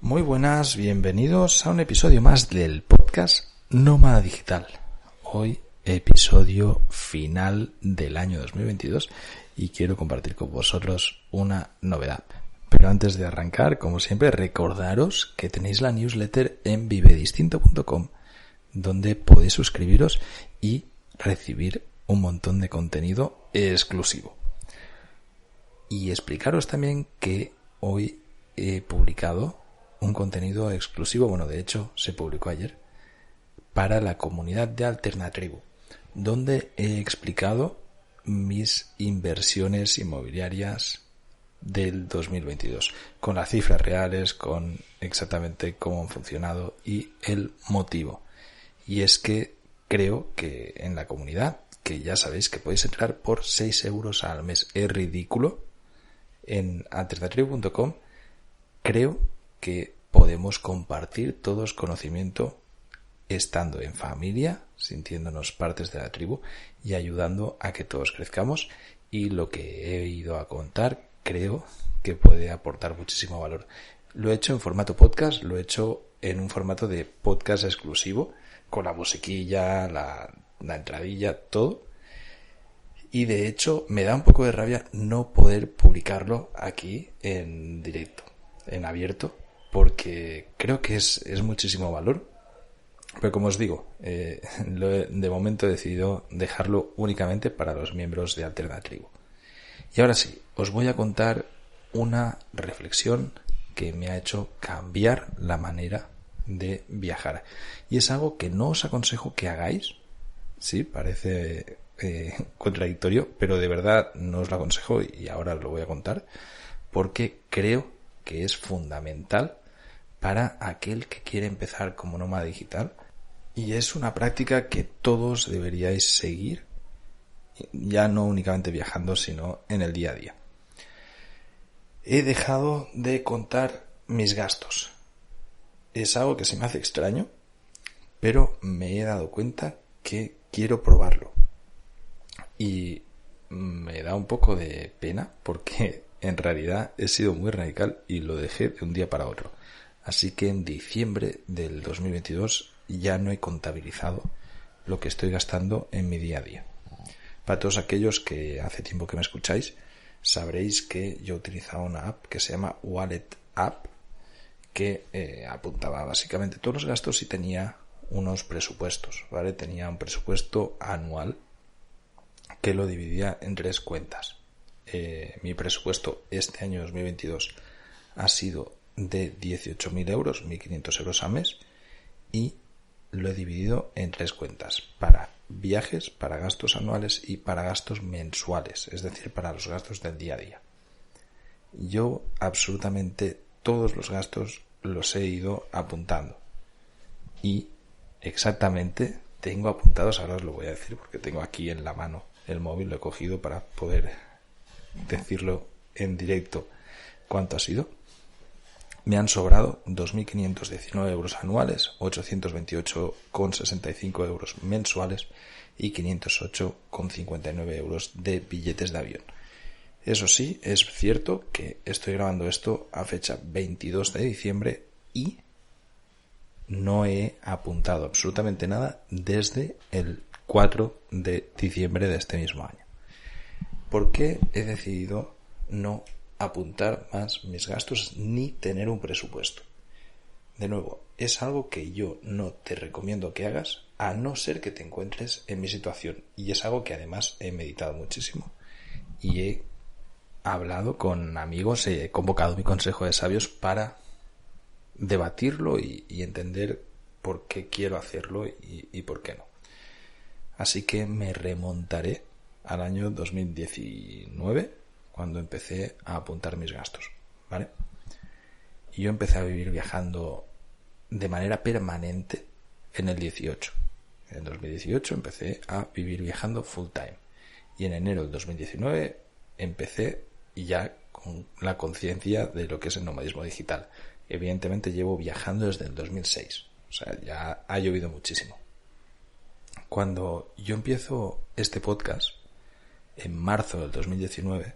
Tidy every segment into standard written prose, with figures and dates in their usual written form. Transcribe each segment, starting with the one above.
Muy buenas, bienvenidos a un episodio más del podcast Nómada Digital. Hoy episodio final del año 2022 y quiero compartir con vosotros una novedad. Pero antes de arrancar, como siempre, recordaros que tenéis la newsletter en vivedistinto.com, donde podéis suscribiros y recibir un montón de contenido exclusivo. Y explicaros también que hoy he publicado un contenido exclusivo, bueno, de hecho se publicó ayer, para la comunidad de Alternatribu, donde he explicado mis inversiones inmobiliarias del 2022, con las cifras reales, con exactamente cómo han funcionado y el motivo. Y es que creo que en la comunidad, que ya sabéis que podéis entrar por 6 euros al mes, es ridículo, en alternatribu.com, creo que podemos compartir todos conocimiento estando en familia, sintiéndonos partes de la tribu y ayudando a que todos crezcamos. Y lo que he ido a contar creo que puede aportar muchísimo valor. Lo he hecho en formato podcast, lo he hecho en un formato de podcast exclusivo, con la musiquilla, la entradilla, todo. Y de hecho me da un poco de rabia no poder publicarlo aquí en directo, en abierto, porque creo que es muchísimo valor. Pero como os digo, de momento he decidido dejarlo únicamente para los miembros de Alternatribu. Y ahora sí, os voy a contar una reflexión que me ha hecho cambiar la manera de viajar. Y es algo que no os aconsejo que hagáis. Sí, parece contradictorio, pero de verdad no os lo aconsejo y ahora os lo voy a contar, porque creo que es fundamental para aquel que quiere empezar como nómada digital, y es una práctica que todos deberíais seguir, ya no únicamente viajando, sino en el día a día. He dejado de contar mis gastos. Es algo que se me hace extraño, pero me he dado cuenta que quiero probarlo. Y me da un poco de pena porque en realidad he sido muy radical y lo dejé de un día para otro. Así que en diciembre del 2022 ya no he contabilizado lo que estoy gastando en mi día a día. Para todos aquellos que hace tiempo que me escucháis, sabréis que yo utilizaba una app que se llama Wallet App, que apuntaba básicamente todos los gastos y tenía unos presupuestos, ¿vale? Tenía un presupuesto anual que lo dividía en 3 cuentas. Mi presupuesto este año 2022 ha sido de 18.000 euros, 1.500 euros al mes, y lo he dividido en 3 cuentas: para viajes, para gastos anuales y para gastos mensuales, es decir, para los gastos del día a día. Yo absolutamente todos los gastos los he ido apuntando y exactamente tengo apuntados, ahora os lo voy a decir porque tengo aquí en la mano el móvil, lo he cogido para poder decirlo en directo cuánto ha sido. Me han sobrado 2.519 euros anuales, 828,65 euros mensuales y 508,59 euros de billetes de avión. Eso sí, es cierto que estoy grabando esto a fecha 22 de diciembre y no he apuntado absolutamente nada desde el 4 de diciembre de este mismo año. ¿Por qué he decidido no apuntar más mis gastos ni tener un presupuesto? De nuevo, es algo que yo no te recomiendo que hagas a no ser que te encuentres en mi situación, y es algo que además he meditado muchísimo y he hablado con amigos, he convocado mi consejo de sabios para debatirlo y entender por qué quiero hacerlo y por qué no. Así que me remontaré al año 2019, cuando empecé a apuntar mis gastos, ¿vale? Y yo empecé a vivir viajando de manera permanente en el 18. En el 2018 empecé a vivir viajando full time. Y en enero del 2019 empecé ya con la conciencia de lo que es el nomadismo digital. Evidentemente llevo viajando desde el 2006. O sea, ya ha llovido muchísimo. Cuando yo empiezo este podcast, en marzo del 2019,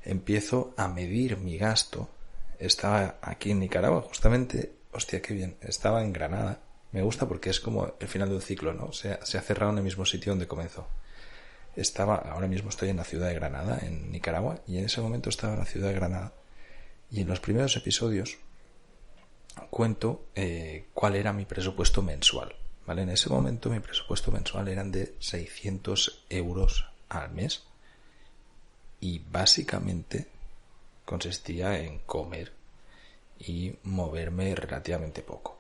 empiezo a medir mi gasto estaba aquí en Nicaragua, justamente, hostia, qué bien, estaba en Granada. Me gusta porque es como el final de un ciclo, ¿no? Se ha cerrado en el mismo sitio donde comenzó. Ahora mismo estoy en la ciudad de Granada, en Nicaragua, y en ese momento estaba en la ciudad de Granada. Y en los primeros episodios cuento cuál era mi presupuesto mensual, ¿vale? En ese momento mi presupuesto mensual eran de 600 euros al mes y básicamente consistía en comer y moverme relativamente poco.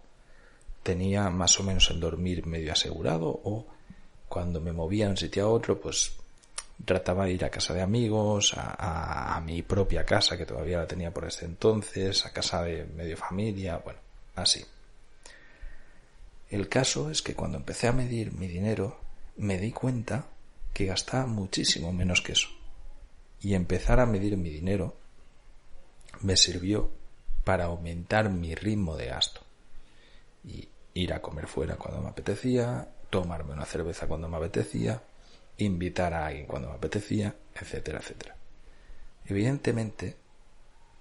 Tenía más o menos el dormir medio asegurado, o cuando me movía de un sitio a otro, pues trataba de ir a casa de amigos, a mi propia casa, que todavía la tenía por ese entonces, a casa de medio familia, bueno, así. El caso es que cuando empecé a medir mi dinero, me di cuenta que gastaba muchísimo menos que eso. Y empezar a medir mi dinero me sirvió para aumentar mi ritmo de gasto. Y ir a comer fuera cuando me apetecía, tomarme una cerveza cuando me apetecía, invitar a alguien cuando me apetecía, etcétera, etcétera. Evidentemente,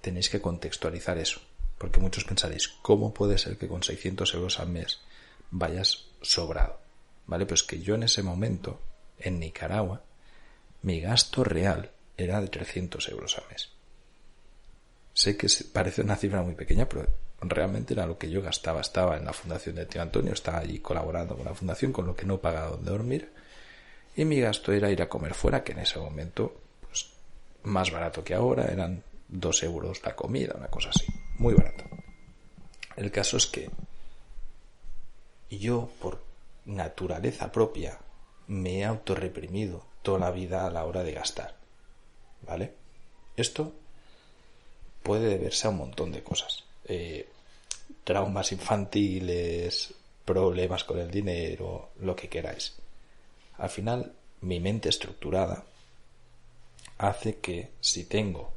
tenéis que contextualizar eso, porque muchos pensaréis, ¿cómo puede ser que con 600 euros al mes vayas sobrado? ¿Vale? Pues que yo en ese momento, en Nicaragua, mi gasto real era de 300 euros al mes. Sé que parece una cifra muy pequeña, pero realmente era lo que yo gastaba. Estaba en la fundación de Tío Antonio, estaba allí colaborando con la fundación, con lo que no pagaba donde dormir, y mi gasto era ir a comer fuera, que en ese momento, pues, más barato que ahora, eran 2 euros la comida, una cosa así, muy barato. El caso es que yo, por naturaleza propia, me he autorreprimido toda la vida a la hora de gastar, ¿vale? Esto puede deberse a un montón de cosas. Traumas infantiles, problemas con el dinero, lo que queráis. Al final, mi mente estructurada hace que si tengo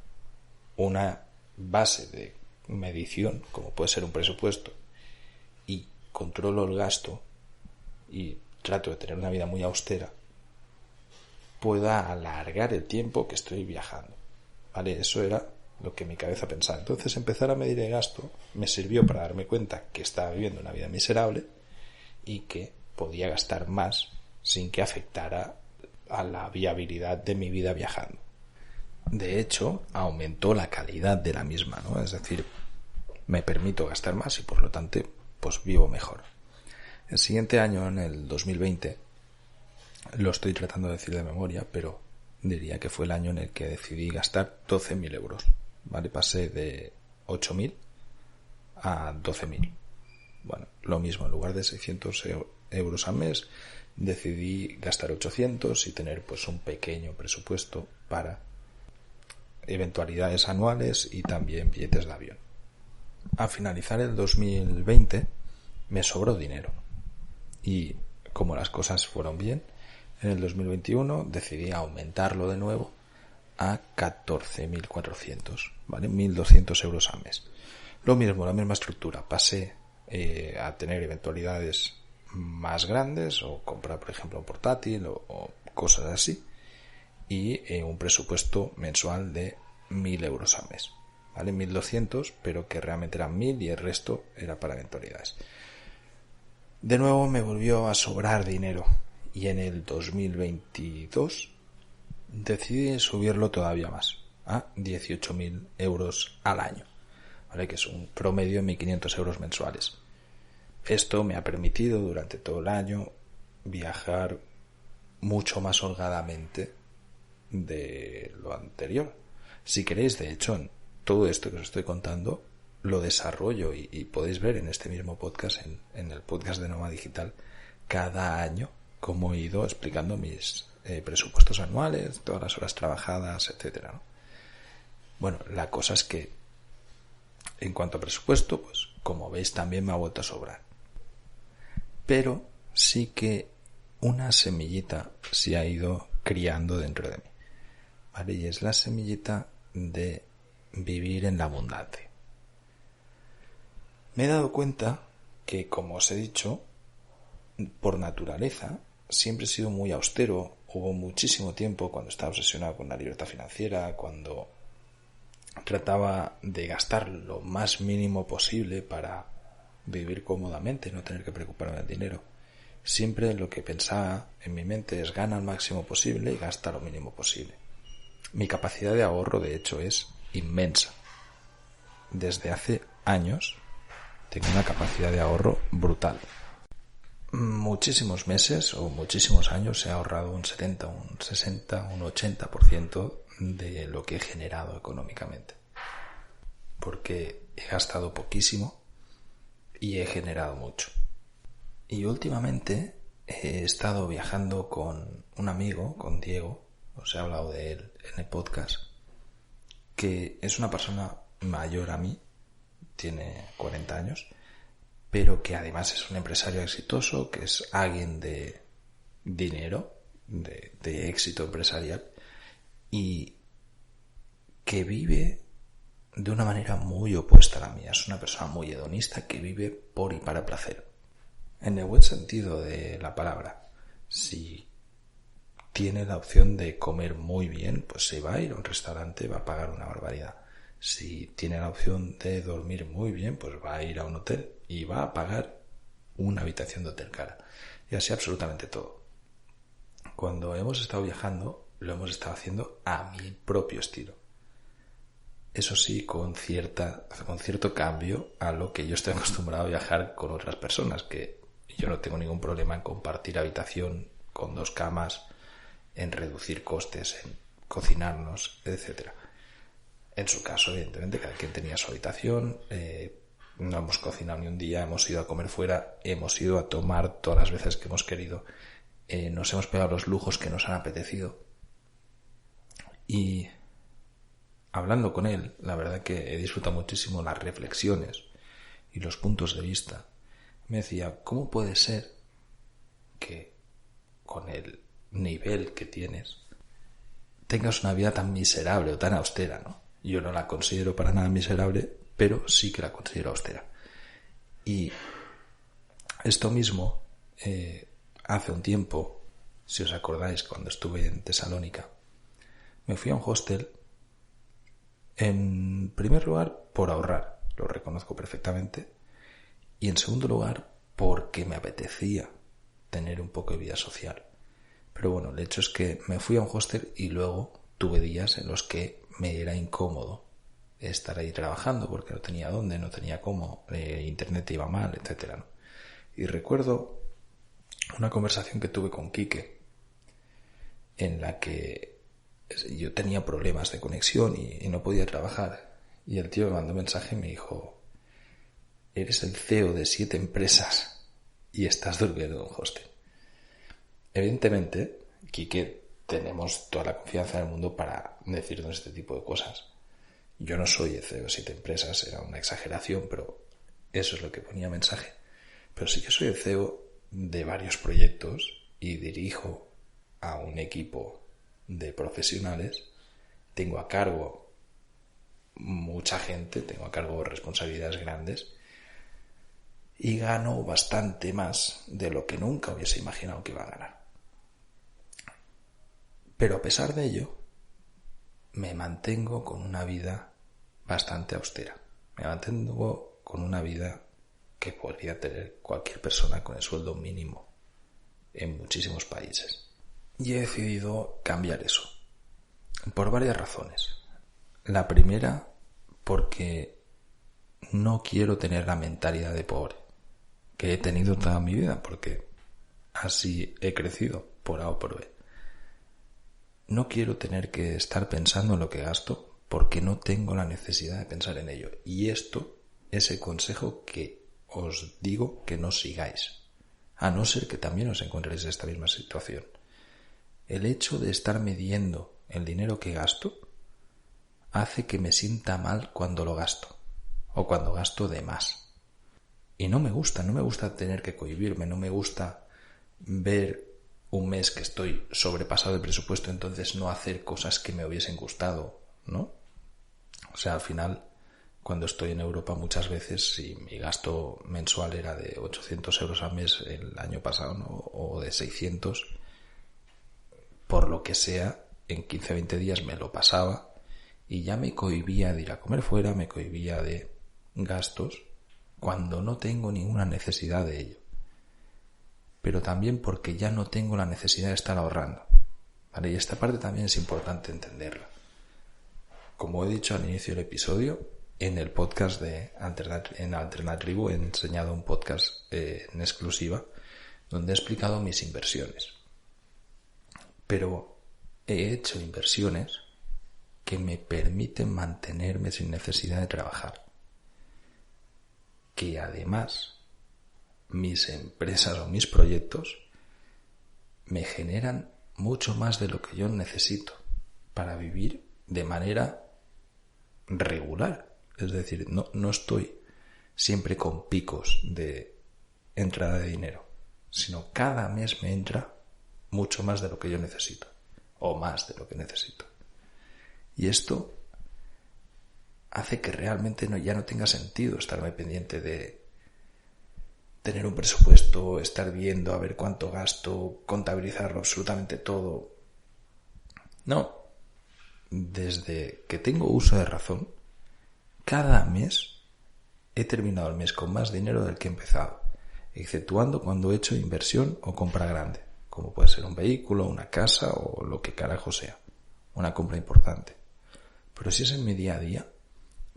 una base de medición, como puede ser un presupuesto, y controlo el gasto y trato de tener una vida muy austera, pueda alargar el tiempo que estoy viajando, ¿vale? Eso era lo que mi cabeza pensaba. Entonces, empezar a medir el gasto me sirvió para darme cuenta que estaba viviendo una vida miserable y que podía gastar más sin que afectara a la viabilidad de mi vida viajando. De hecho, aumentó la calidad de la misma, ¿no? Es decir, me permito gastar más y por lo tanto, pues vivo mejor. El siguiente año, en el 2020, lo estoy tratando de decir de memoria, pero diría que fue el año en el que decidí gastar 12.000 euros, ¿vale? Pasé de 8.000 a 12.000. Bueno, lo mismo, en lugar de 600 euros al mes, decidí gastar 800 y tener pues un pequeño presupuesto para eventualidades anuales y también billetes de avión. Al finalizar el 2020 me sobró dinero y como las cosas fueron bien, en el 2021 decidí aumentarlo de nuevo a 14.400, ¿vale? 1.200 euros al mes. Lo mismo, la misma estructura. Pasé a tener eventualidades más grandes o comprar, por ejemplo, un portátil o cosas así, y un presupuesto mensual de 1.000 euros al mes, ¿vale? 1.200, pero que realmente eran 1.000 y el resto era para eventualidades. De nuevo me volvió a sobrar dinero y en el 2022 decidí subirlo todavía más, a 18.000 euros al año, ¿vale? Que es un promedio de 1.500 euros mensuales. Esto me ha permitido durante todo el año viajar mucho más holgadamente de lo anterior. Si queréis, de hecho, en todo esto que os estoy contando lo desarrollo y podéis ver en este mismo podcast, en el podcast de Nómada Digital, cada año cómo he ido explicando mis presupuestos anuales, todas las horas trabajadas, etcétera, ¿no? Bueno, la cosa es que en cuanto a presupuesto, pues como veis también me ha vuelto a sobrar. Pero sí que una semillita se ha ido criando dentro de mí, ¿vale? Y es la semillita de vivir en la abundancia. Me he dado cuenta que, como os he dicho, por naturaleza siempre he sido muy austero. Hubo muchísimo tiempo cuando estaba obsesionado con la libertad financiera, cuando trataba de gastar lo más mínimo posible para vivir cómodamente, no tener que preocuparme del dinero. Siempre lo que pensaba en mi mente es gana al máximo posible y gasta lo mínimo posible. Mi capacidad de ahorro, de hecho, es inmensa. Desde hace años tengo una capacidad de ahorro brutal. Muchísimos meses o muchísimos años he ahorrado un 70, un 60, un 80% de lo que he generado económicamente. Porque he gastado poquísimo y he generado mucho. Y últimamente he estado viajando con un amigo, con Diego, os he hablado de él en el podcast, que es una persona mayor a mí, tiene 40 años, pero que además es un empresario exitoso, que es alguien de dinero, de éxito empresarial, y que vive de una manera muy opuesta a la mía. Es una persona muy hedonista que vive por y para placer. En el buen sentido de la palabra. Si tiene la opción de comer muy bien, pues se va a ir a un restaurante, va a pagar una barbaridad. Si tiene la opción de dormir muy bien, pues va a ir a un hotel y va a pagar una habitación de hotel cara. Y así absolutamente todo. Cuando hemos estado viajando, lo hemos estado haciendo a mi propio estilo. Eso sí, con cierto cambio a lo que yo estoy acostumbrado a viajar con otras personas, que yo no tengo ningún problema en compartir habitación con 2 camas, en reducir costes, en cocinarnos, etcétera. En su caso, evidentemente, cada quien tenía su habitación, no hemos cocinado ni un día, hemos ido a comer fuera, hemos ido a tomar todas las veces que hemos querido, nos hemos pegado los lujos que nos han apetecido. Y hablando con él, la verdad que he disfrutado muchísimo las reflexiones y los puntos de vista. Me decía, ¿cómo puede ser que con el nivel que tienes tengas una vida tan miserable o tan austera, ¿no? Yo no la considero para nada miserable, pero sí que la considero austera. Y esto mismo, hace un tiempo, si os acordáis, cuando estuve en Tesalónica, me fui a un hostel, en primer lugar, por ahorrar, lo reconozco perfectamente, y en segundo lugar, porque me apetecía tener un poco de vida social. Pero bueno, el hecho es que me fui a un hostel y luego tuve días en los que me era incómodo estar ahí trabajando porque no tenía dónde, no tenía cómo, internet iba mal, etcétera, ¿no? Y recuerdo una conversación que tuve con Quique en la que yo tenía problemas de conexión y no podía trabajar, y el tío me mandó un mensaje y me dijo: eres el CEO de 7 empresas y estás durmiendo en un hostel. Evidentemente, Quique, tenemos toda la confianza del mundo para decirnos este tipo de cosas. Yo no soy el CEO de 7 empresas, era una exageración, pero eso es lo que ponía el mensaje. Pero sí que soy el CEO de varios proyectos y dirijo a un equipo de profesionales. Tengo a cargo mucha gente, tengo a cargo responsabilidades grandes y gano bastante más de lo que nunca hubiese imaginado que iba a ganar. Pero a pesar de ello, me mantengo con una vida bastante austera. Me mantengo con una vida que podría tener cualquier persona con el sueldo mínimo en muchísimos países. Y he decidido cambiar eso, por varias razones. La primera, porque no quiero tener la mentalidad de pobre que he tenido toda mi vida, porque así he crecido por A o por B. No quiero tener que estar pensando en lo que gasto porque no tengo la necesidad de pensar en ello. Y esto es el consejo que os digo que no sigáis, a no ser que también os encontréis en esta misma situación. El hecho de estar midiendo el dinero que gasto hace que me sienta mal cuando lo gasto o cuando gasto de más. Y no me gusta tener que cohibirme, no me gusta ver un mes que estoy sobrepasado de presupuesto, entonces no hacer cosas que me hubiesen gustado, ¿no? O sea, al final, cuando estoy en Europa muchas veces, si mi gasto mensual era de 800 euros al mes el año pasado, ¿no? O de 600, por lo que sea, en 15-20 días me lo pasaba Y ya me cohibía de ir a comer fuera, me cohibía de gastos cuando no tengo ninguna necesidad de ello. Pero también porque ya no tengo la necesidad de estar ahorrando. ¿Vale? Y esta parte también es importante entenderla. Como he dicho al inicio del episodio, en el podcast de Alternatribu he enseñado un podcast en exclusiva donde he explicado mis inversiones. Pero he hecho inversiones que me permiten mantenerme sin necesidad de trabajar. Que además mis empresas o mis proyectos me generan mucho más de lo que yo necesito para vivir de manera regular. Es decir, no estoy siempre con picos de entrada de dinero, sino cada mes me entra mucho más de lo que yo necesito, o más de lo que necesito. Y esto hace que realmente ya no tenga sentido estarme pendiente de tener un presupuesto, estar viendo a ver cuánto gasto, contabilizarlo absolutamente todo. No. Desde que tengo uso de razón, cada mes he terminado el mes con más dinero del que he empezado, exceptuando cuando he hecho inversión o compra grande, como puede ser un vehículo, una casa o lo que carajo sea, una compra importante. Pero si es en mi día a día,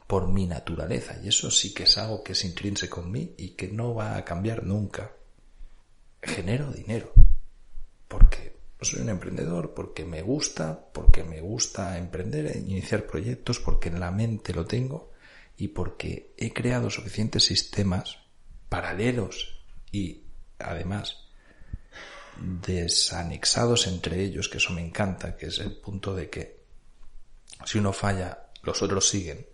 por mi naturaleza, y eso sí que es algo que es intrínseco en mí y que no va a cambiar nunca, genero dinero, porque soy un emprendedor, porque me gusta emprender e iniciar proyectos, porque en la mente lo tengo y porque he creado suficientes sistemas paralelos y además desanexados entre ellos, que eso me encanta, que es el punto de que si uno falla, los otros siguen,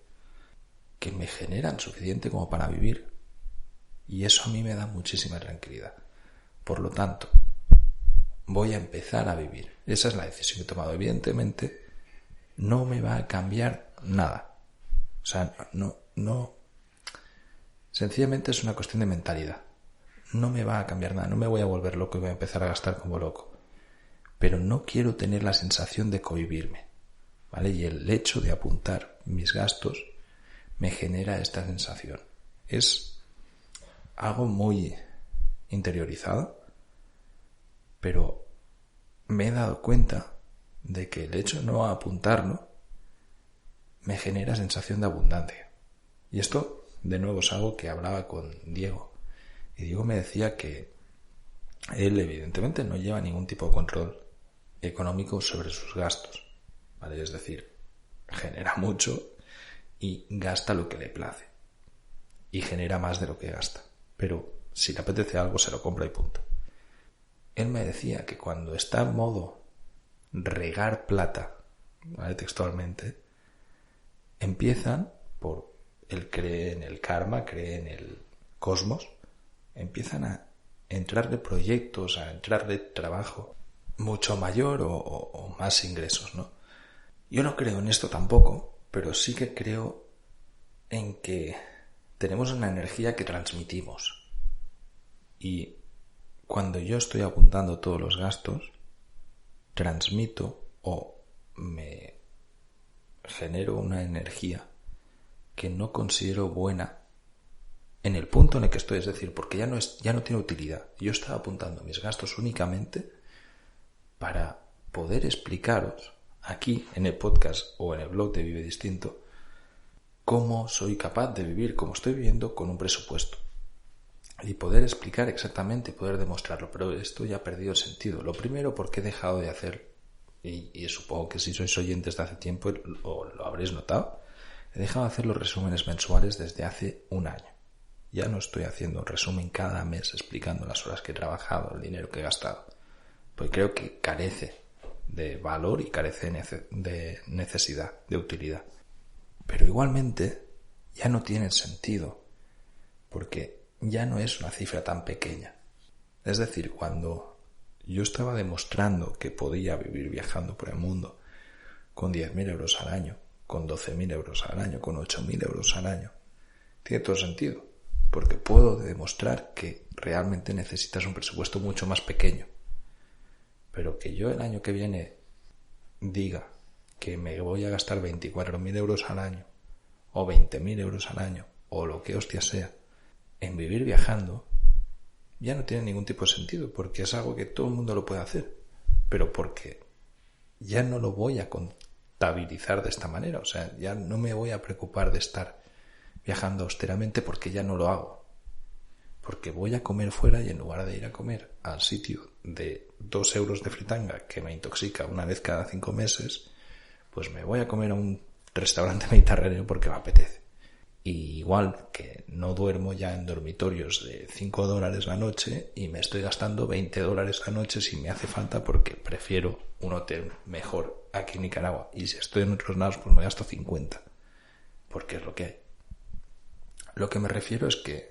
que me generan suficiente como para vivir. Y eso a mí me da muchísima tranquilidad. Por lo tanto, voy a empezar a vivir. Esa es la decisión que he tomado. Evidentemente, no me va a cambiar nada. O sea, no. Sencillamente es una cuestión de mentalidad. No me va a cambiar nada. No me voy a volver loco y voy a empezar a gastar como loco. Pero no quiero tener la sensación de cohibirme, ¿vale? Y el hecho de apuntar mis gastos me genera esta sensación. Es algo muy interiorizado, pero me he dado cuenta de que el hecho de no apuntarlo me genera sensación de abundancia. Y esto, de nuevo, es algo que hablaba con Diego. Y Diego me decía que él, evidentemente, no lleva ningún tipo de control económico sobre sus gastos, ¿vale? Es decir, genera mucho y gasta lo que le place. Y genera más de lo que gasta. Pero si le apetece algo, se lo compra y punto. Él me decía que cuando está en modo regar plata, ¿vale? Textualmente, empiezan, por él cree en el karma, cree en el cosmos, empiezan a entrarle proyectos, a entrarle trabajo mucho mayor o más ingresos, ¿no? Yo no creo en esto tampoco, pero sí que creo en que tenemos una energía que transmitimos. Y cuando yo estoy apuntando todos los gastos, transmito o me genero una energía que no considero buena en el punto en el que estoy, es decir, porque ya no tiene utilidad. Yo estaba apuntando mis gastos únicamente para poder explicaros aquí en el podcast o en el blog de Vive Distinto cómo soy capaz de vivir como estoy viviendo con un presupuesto y poder explicar exactamente, poder demostrarlo. Pero esto ya ha perdido el sentido. Lo primero, porque he dejado de hacer, y supongo que si sois oyentes de hace tiempo o lo habréis notado, he dejado de hacer los resúmenes mensuales desde hace un año. Ya no estoy haciendo un resumen cada mes explicando las horas que he trabajado, el dinero que he gastado, pues creo que carece de valor y carece de necesidad, de utilidad. Pero igualmente ya no tiene sentido, porque ya no es una cifra tan pequeña. Es decir, cuando yo estaba demostrando que podía vivir viajando por el mundo con 10.000 euros al año, con 12.000 euros al año, con 8.000 euros al año, tiene todo sentido, porque puedo demostrar que realmente necesitas un presupuesto mucho más pequeño. Pero que yo el año que viene diga que me voy a gastar 24.000 euros al año o 20.000 euros al año o lo que hostia sea en vivir viajando, ya no tiene ningún tipo de sentido, porque es algo que todo el mundo lo puede hacer, pero porque ya no lo voy a contabilizar de esta manera. O sea, ya no me voy a preocupar de estar viajando austeramente porque ya no lo hago. Porque voy a comer fuera y en lugar de ir a comer al sitio de 2 euros de fritanga que me intoxica una vez cada 5 meses, pues me voy a comer a un restaurante mediterráneo porque me apetece. Y igual que no duermo ya en dormitorios de $5 la noche y me estoy gastando $20 la noche si me hace falta porque prefiero un hotel mejor aquí en Nicaragua. Y si estoy en otros lados pues me gasto 50. Porque es lo que hay. Lo que me refiero es que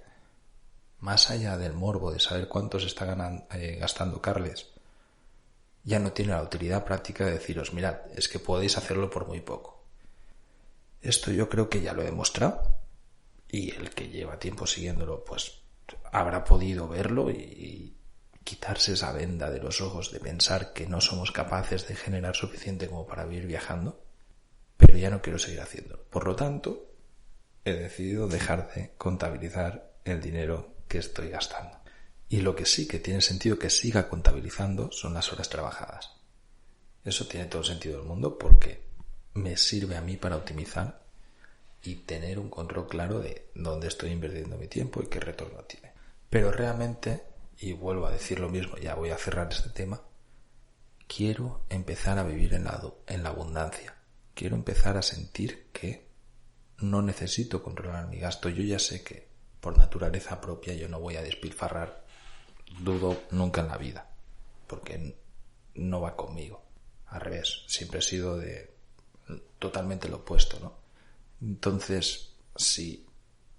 más allá del morbo de saber cuánto se está gastando Carles, ya no tiene la utilidad práctica de deciros, mirad, es que podéis hacerlo por muy poco. Esto yo creo que ya lo he demostrado y el que lleva tiempo siguiéndolo pues habrá podido verlo y quitarse esa venda de los ojos de pensar que no somos capaces de generar suficiente como para vivir viajando, pero ya no quiero seguir haciéndolo. Por lo tanto, he decidido dejar de contabilizar el dinero que estoy gastando. Y lo que sí que tiene sentido que siga contabilizando son las horas trabajadas. Eso tiene todo el sentido del mundo porque me sirve a mí para optimizar y tener un control claro de dónde estoy invirtiendo mi tiempo y qué retorno tiene. Pero realmente, y vuelvo a decir lo mismo, ya voy a cerrar este tema, quiero empezar a vivir en la abundancia. Quiero empezar a sentir que no necesito controlar mi gasto. Yo ya sé que por naturaleza propia yo no voy a despilfarrar, dudo nunca en la vida, porque no va conmigo. Al revés, siempre he sido de totalmente lo opuesto, ¿no? Entonces, si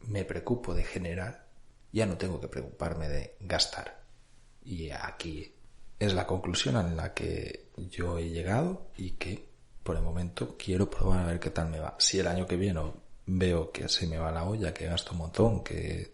me preocupo de generar, ya no tengo que preocuparme de gastar. Y aquí es la conclusión a la que yo he llegado y que por el momento quiero probar a ver qué tal me va. Si el año que viene veo que se me va la olla, que gasto un montón, que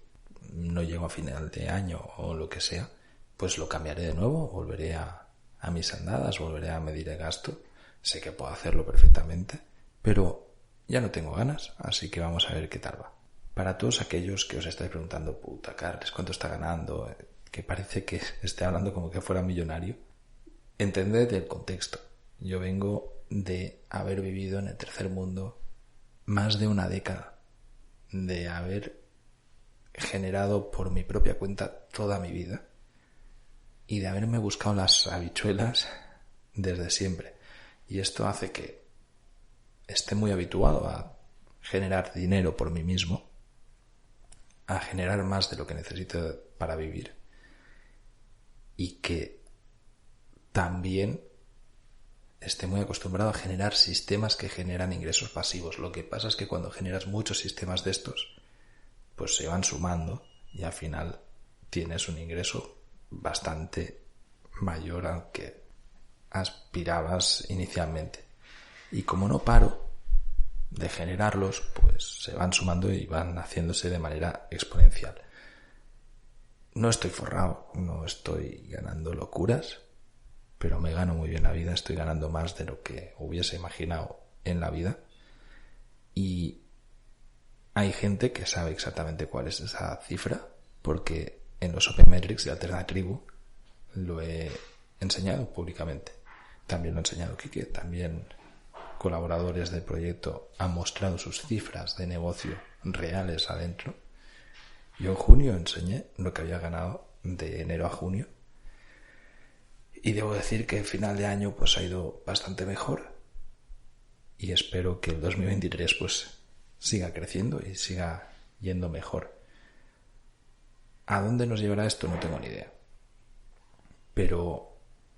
no llego a final de año o lo que sea, pues lo cambiaré de nuevo, volveré a mis andadas, volveré a medir el gasto. Sé que puedo hacerlo perfectamente, pero ya no tengo ganas, así que vamos a ver qué tal va. Para todos aquellos que os estáis preguntando, puta, Carles, ¿cuánto está ganando? Que parece que esté hablando como que fuera millonario. Entended el contexto. Yo vengo de haber vivido en el tercer mundo más de una década, de haber generado por mi propia cuenta toda mi vida y de haberme buscado las habichuelas desde siempre. Y esto hace que esté muy habituado a generar dinero por mí mismo, a generar más de lo que necesito para vivir y que también esté muy acostumbrado a generar sistemas que generan ingresos pasivos. Lo que pasa es que cuando generas muchos sistemas de estos, pues se van sumando y al final tienes un ingreso bastante mayor al que aspirabas inicialmente. Y como no paro de generarlos, pues se van sumando y van haciéndose de manera exponencial. No estoy forrado, no estoy ganando locuras, pero me gano muy bien la vida, estoy ganando más de lo que hubiese imaginado en la vida. Y hay gente que sabe exactamente cuál es esa cifra, porque en los Open Metrics de Alternatribu lo he enseñado públicamente. También lo ha enseñado Quique, también colaboradores del proyecto han mostrado sus cifras de negocio reales adentro. Yo en junio enseñé lo que había ganado de enero a junio y debo decir que el final de año pues ha ido bastante mejor y espero que el 2023 pues siga creciendo y siga yendo mejor. ¿A dónde nos llevará esto? No tengo ni idea, pero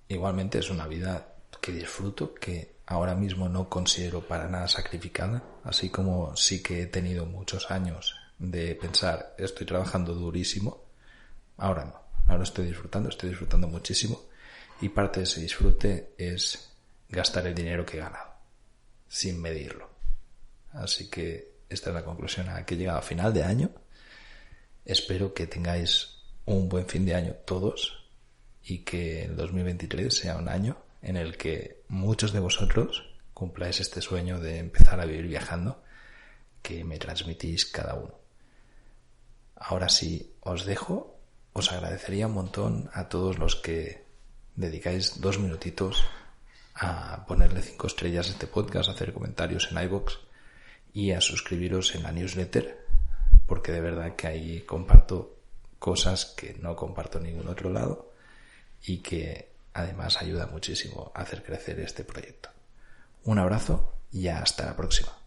igualmente es una vida que disfruto, que ahora mismo no considero para nada sacrificada, así como sí que he tenido muchos años de pensar estoy trabajando durísimo. Ahora no, ahora estoy disfrutando muchísimo y parte de ese disfrute es gastar el dinero que he ganado sin medirlo. Así que esta es la conclusión a la que he llegado a final de año. Espero que tengáis un buen fin de año todos y que el 2023 sea un año en el que muchos de vosotros cumpláis este sueño de empezar a vivir viajando que me transmitís cada uno. Ahora sí, os dejo. Os agradecería un montón a todos los que dedicáis 2 minutitos a ponerle 5 estrellas a este podcast, a hacer comentarios en iVoox y a suscribiros en la newsletter, porque de verdad que ahí comparto cosas que no comparto en ningún otro lado y que además ayuda muchísimo a hacer crecer este proyecto. Un abrazo y hasta la próxima.